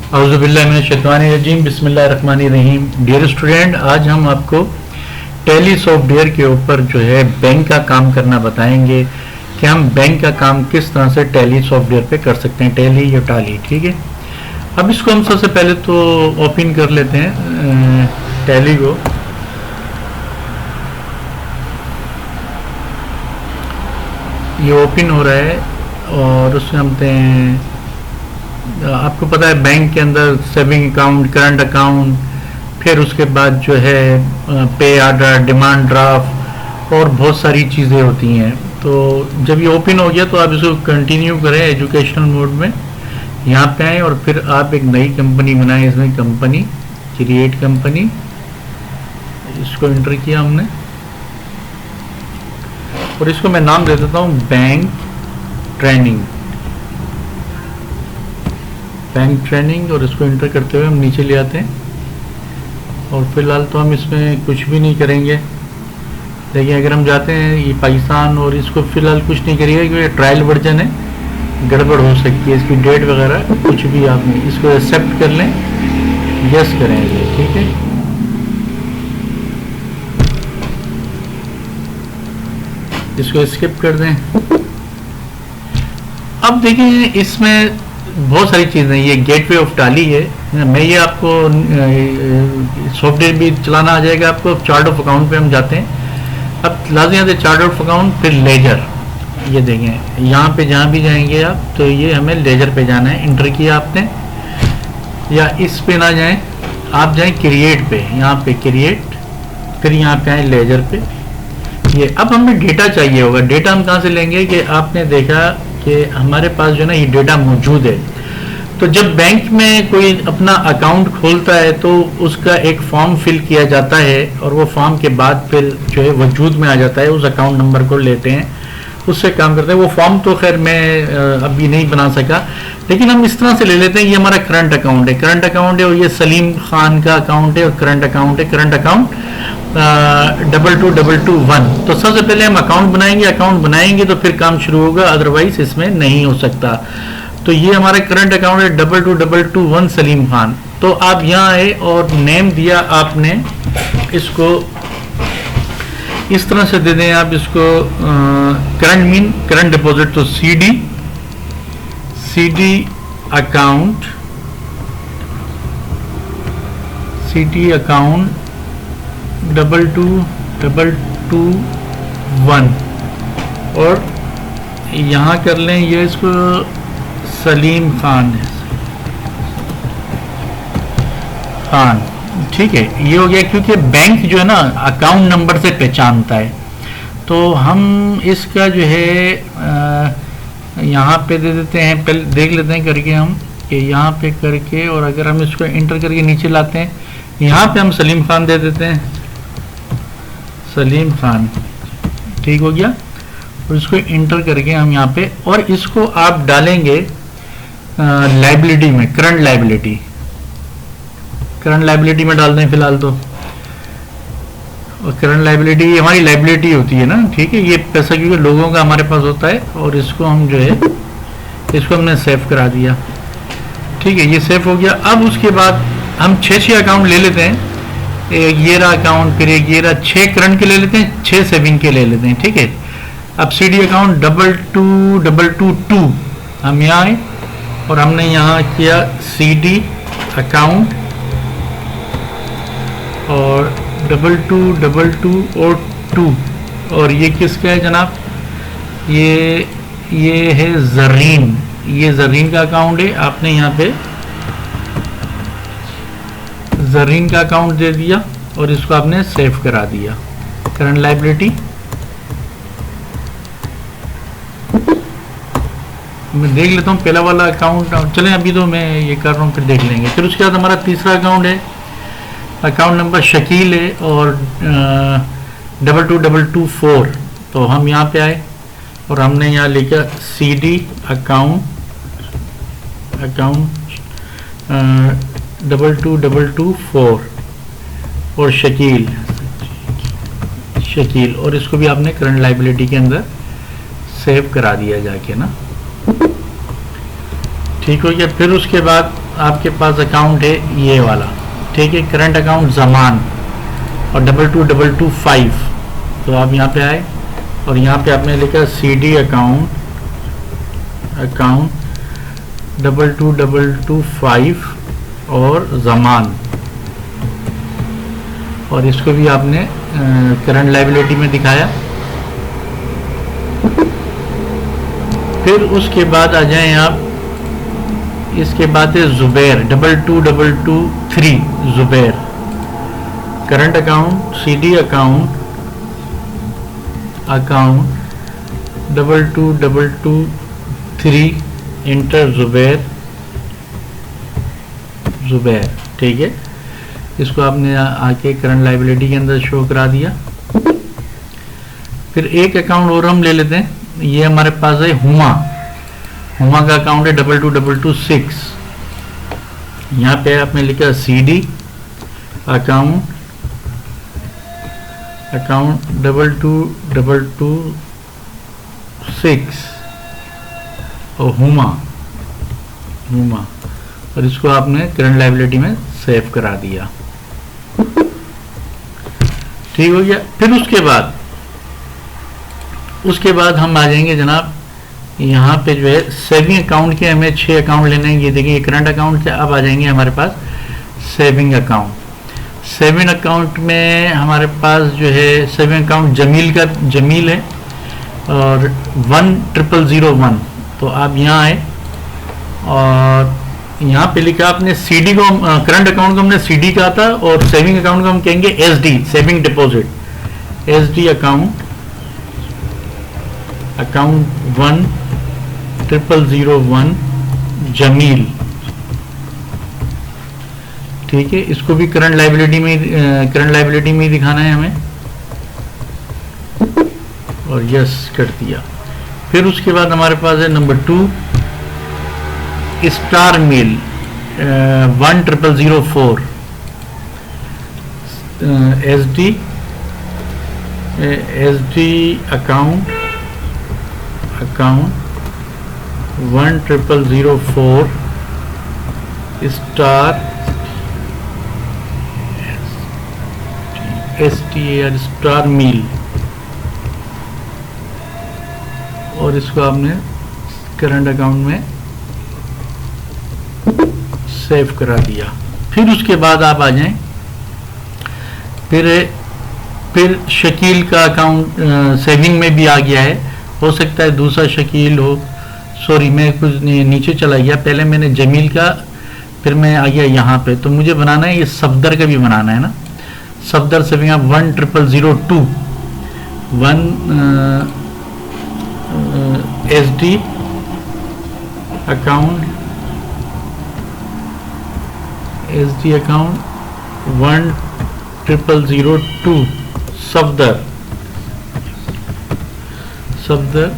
औज़ुबिल्लाहिमिनश्शैतानिर्रजीम बिस्मिल्लाहिर्रहमानिर्रहीम। Dear student, आज हम आपको टैली सॉफ्टवेयर के ऊपर जो है बैंक का काम करना बताएंगे कि हम बैंक का काम किस तरह से टैली सॉफ्टवेयर पे कर सकते हैं, टैली या टाली। ठीक है, अब इसको हम सबसे पहले तो ओपन कर लेते हैं टैली को। ये ओपन हो रहा है और उसमें हम हैं, आपको पता है बैंक के अंदर सेविंग अकाउंट, करंट अकाउंट, फिर उसके बाद जो है पे ऑर्डर, डिमांड ड्राफ्ट और बहुत सारी चीज़ें होती हैं। तो जब ये ओपन हो गया तो आप इसको कंटिन्यू करें एजुकेशनल मोड में, यहाँ पे आए और फिर आप एक नई कंपनी बनाएं। इसमें कंपनी, क्रिएट कंपनी, इसको एंटर किया हमने और इसको मैं नाम दे देता हूँ बैंक ट्रेनिंग, बैंक ट्रेनिंग। और इसको एंटर करते हुए हम नीचे ले आते हैं और फिलहाल तो हम इसमें कुछ भी नहीं करेंगे। देखिए अगर हम जाते हैं ये पाकिस्तान, और इसको फिलहाल कुछ नहीं करिएगा क्योंकि ट्रायल वर्जन है, गड़बड़ हो सकती है, इसकी डेट वगैरह कुछ भी आप नहीं, इसको एक्सेप्ट कर लें, यस करेंगे। ठीक है, इसको स्किप कर दें। अब देखिए इसमें बहुत सारी चीज़ें, ये गेटवे ऑफ टाली है। मैं ये आपको सॉफ्टवेयर भी चलाना आ जाएगा आपको। चार्ट ऑफ अकाउंट पे हम जाते हैं, अब लाजमी यहाँ से चार्ट ऑफ अकाउंट, फिर लेजर। ये देखें यहाँ पे जहाँ भी जाएंगे आप तो ये हमें लेजर पे जाना है। इंटर किया आपने, या इस पे ना जाएं, आप जाएं क्रिएट पे, यहाँ पे क्रिएट, फिर यहाँ पे आए लेजर पे। ये अब हमें डेटा चाहिए होगा। डेटा हम कहाँ से लेंगे कि आपने देखा कि हमारे पास जो है ना ये डेटा मौजूद है। तो जब बैंक में कोई अपना अकाउंट खोलता है तो उसका एक फॉर्म फिल किया जाता है और वो फॉर्म के बाद फिर जो है वजूद में आ जाता है। उस अकाउंट नंबर को लेते हैं, उससे काम करते हैं। वो फॉर्म तो खैर मैं अभी नहीं बना सका, लेकिन हम इस तरह से ले लेते हैं। ये हमारा करंट अकाउंट है, करंट अकाउंट है, और ये सलीम खान का अकाउंट है और करंट अकाउंट है, करंट अकाउंट 2221। तो सबसे पहले हम अकाउंट बनाएंगे, अकाउंट बनाएंगे तो फिर काम शुरू होगा, अदरवाइज इसमें नहीं हो सकता। तो ये हमारा करंट अकाउंट है 2221 सलीम खान। तो आप यहाँ आए और नेम दिया आपने, इसको इस तरह से दे दें आप इसको करंट मीन करंट डिपॉजिट, तो सीडी अकाउंट, सीडी अकाउंट 2221 और यहाँ कर लें ये इसको सलीम खान खान। ठीक है, ये हो गया क्योंकि बैंक जो है ना अकाउंट नंबर से पहचानता है। तो हम इसका जो है यहाँ पे दे देते हैं, पहले देख लेते हैं करके हम कि यहाँ पे करके, और अगर हम इसको इंटर करके नीचे लाते हैं, यहाँ पे हम सलीम खान दे देते हैं, सलीम खान। ठीक हो गया, और इसको इंटर करके हम यहाँ पे, और इसको आप डालेंगे लाइबिलिटी में, करंट लाइबिलिटी, करंट लाइबिलिटी में डाल दें फिलहाल तो। और करंट लाइबिलिटी हमारी लाइबिलिटी होती है ना। ठीक है, ये पैसा क्योंकि लोगों का हमारे पास होता है, और इसको हम जो है इसको हमने सेव करा दिया। ठीक है, ये सेव हो गया। अब उसके बाद हम 6 अकाउंट ले लेते हैं, एक ये रहा अकाउंट, फिर एक ये रहा, 6 करंट के ले लेते हैं, 6 सेविंग के ले लेते हैं। ठीक है, अब सीडी अकाउंट 2222 हम यहाँ आए और हमने यहाँ किया सीडी अकाउंट और 2222 और 2, और ये किसका है जनाब, ये है जरीन, ये जरीन का अकाउंट है। आपने यहाँ पे जरीन का अकाउंट दे दिया और इसको आपने सेव करा दिया, करंट लाइबिलिटी। मैं देख लेता हूँ पहला वाला अकाउंट, चलें अभी तो मैं ये कर रहा हूँ, फिर देख लेंगे। फिर उसके बाद हमारा तीसरा अकाउंट है, अकाउंट नंबर शकील है और 2224। तो हम यहाँ पे आए और हमने यहाँ लिखा सीडी अकाउंट 2224 और शकील, और इसको भी आपने करंट लाइबिलिटी के अंदर सेव करा दिया जाके ना। ठीक हो गया। फिर उसके बाद आपके पास अकाउंट है ये वाला, ठीक है, करंट अकाउंट ज़मान और 2225। तो आप यहाँ पे आए और यहाँ पे आपने लिखा CD अकाउंट 2225 और ज़मान, और इसको भी आपने करंट लायबिलिटी में दिखाया। फिर उसके बाद आ जाएं आप, इसके बाद है Zubair 22223 Zubair, current account CD account 22223 inter Zubair, ठीक है। इसको आपने आके करंट लायबिलिटी के अंदर शो करा दिया। फिर एक अकाउंट और हम ले लेते हैं, ये हमारे पास है हुमा का अकाउंट है 22226। यहाँ पे आपने लिखा CD अकाउंट 22226 और हुमा, और इसको आपने करंट लायबिलिटी में सेव करा दिया। ठीक हो गया। फिर उसके बाद हम आ जाएंगे जनाब, यहाँ पे जो है सेविंग अकाउंट के हमें 6 अकाउंट लेने हैं। ये देखिए करंट अकाउंट से अब आ जाएंगे हमारे पास सेविंग अकाउंट। सेविंग अकाउंट में हमारे पास जो है सेविंग अकाउंट जमील है और 10001। तो आप यहाँ आए और यहाँ पे लिखा आपने CD को, करंट अकाउंट को हमने CD कहा था और सेविंग अकाउंट को हम कहेंगे SD, saving deposit. SD account 10001 Jameel, ठीक है। इसको भी करंट लायबिलिटी में ही दिखाना है हमें, और यस कर दिया। फिर उसके बाद हमारे पास है नंबर 2 स्टार मिल 10004 SD account 10004 star STAR star मिल, और इसको आपने करंट अकाउंट में सेव करा दिया। फिर उसके बाद आप आ जाएं, फिर शकील का अकाउंट सेविंग में भी आ गया है। हो सकता है दूसरा शकील हो, सॉरी मैं कुछ नीचे चला गया, पहले मैंने जमील का, फिर मैं आ गया यहाँ पे। तो मुझे बनाना है ये सफदर का भी बनाना है ना, सफदर सेविंग आप 10002 SD अकाउंट 10002 सफदर,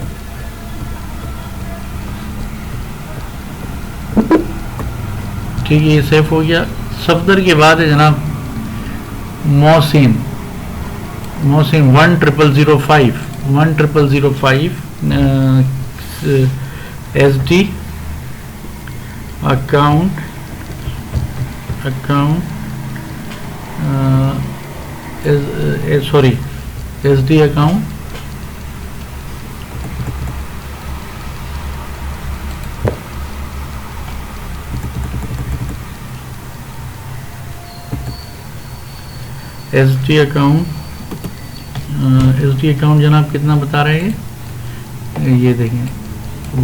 ठीक है, ये सेव हो गया। सफदर के बाद है जनाब Mohsin 10005 SD account sorry SD account SD account जनाब कितना बता रहे हैं, ये देखें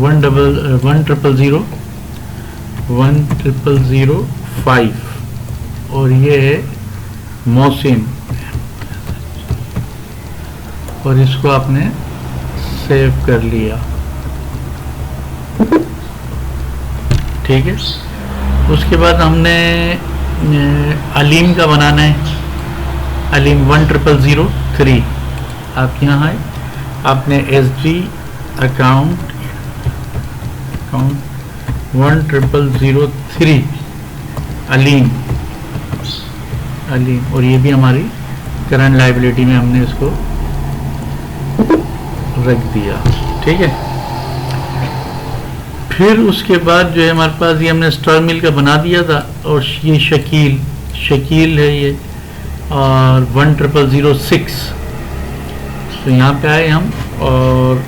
10005 और ये है मोहसिन, और इसको आपने सेव कर लिया, ठीक है। उसके बाद हमने अलीम का बनाना है, अलीम 10003। आप यहाँ आए, आपने SD अकाउंट 10003 अलीम, और ये भी हमारी करंट लायबिलिटी में हमने इसको रख दिया, ठीक है। फिर उसके बाद जो है हमारे पास ये हमने स्टार मिल का बना दिया था, और ये शकील है ये, और 10006। तो यहाँ पे आए हम, और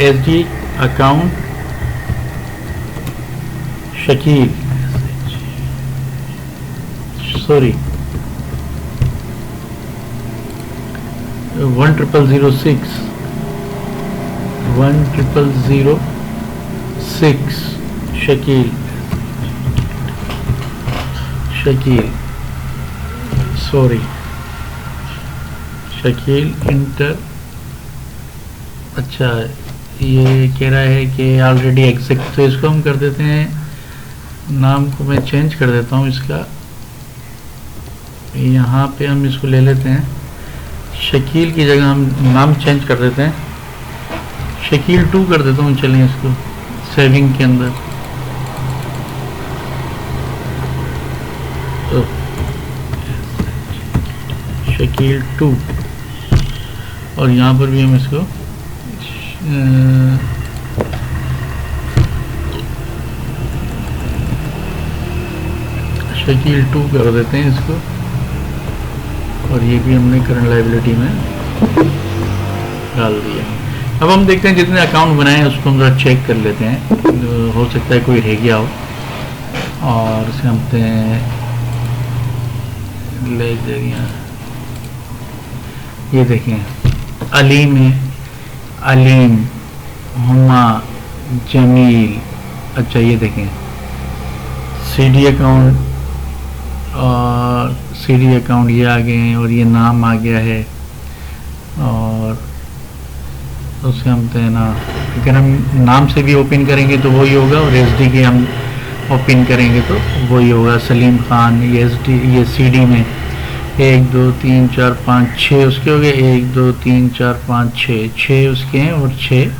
SD account Shakeel, sorry 10006 Shakeel sorry Shakeel inter. अच्छा, ये कह रहा है कि ऑलरेडी एग्जिस्ट, तो इसको हम कर देते हैं, नाम को मैं चेंज कर देता हूँ इसका। यहाँ पे हम इसको ले लेते हैं, शकील की जगह हम नाम चेंज कर देते हैं, शकील 2 कर देता हूँ। चलिए इसको सेविंग के अंदर, तो शकील 2, और यहाँ पर भी हम इसको शकील 2 कर देते हैं इसको, और ये भी हमने करंट लायबिलिटी में डाल दिया। अब हम देखते हैं जितने अकाउंट बनाए हैं उसको हम जरा चेक कर लेते हैं, हो सकता है कोई रह गया हो, और इसे हम ले जाइए। ये देखें, अलीम है, अलीम, हुमा, जमील। अच्छा, ये देखें CD अकाउंट, और CD अकाउंट ये आ गए हैं, और ये नाम आ गया है, और उससे हम ना, अगर हम नाम से भी ओपन करेंगे तो वही होगा, और SD के हम ओपन करेंगे तो वही होगा। सलीम खान, ये SD, ये CD में 1 2 3 4 5 6 उसके हो गए, 1 2 3 4 5 6 उसके हैं, और 6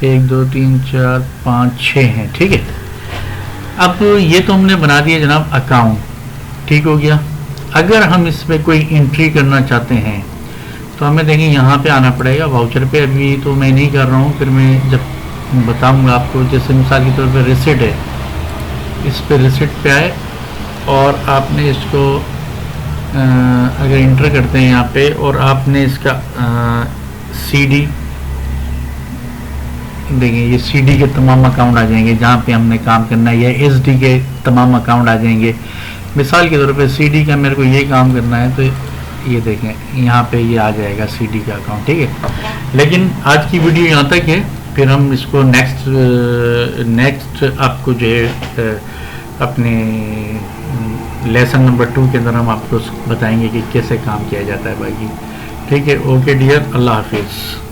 1 2 3 4 5 6 हैं। ठीक है, अब ये तो हमने बना दिया जनाब अकाउंट, ठीक हो गया। अगर हम इसमें कोई एंट्री करना चाहते हैं तो हमें देखिए यहाँ पे आना पड़ेगा, वाउचर पे। अभी तो मैं नहीं कर रहा हूँ, फिर मैं जब बताऊँगा आपको। जैसे मिसाल के तौर पे रिसिट है, इस पे रिसिट पे आए, और आपने इसको अगर इंटर करते हैं यहाँ पे, और आपने इसका CD देखिए, ये CD के तमाम अकाउंट आ जाएंगे जहाँ पे हमने काम करना है, या SD के तमाम अकाउंट आ जाएंगे। मिसाल के तौर पे CD का मेरे को ये काम करना है, तो ये देखें यहाँ पे ये आ जाएगा CD का अकाउंट। ठीक है, लेकिन आज की वीडियो यहाँ तक है, फिर हम इसको नेक्स्ट आपको जो है अपने लेसन नंबर 2 के अंदर हम आपको बताएंगे कि कैसे काम किया जाता है बाकी। ठीक है, ओके डियर, अल्लाह हाफिज़।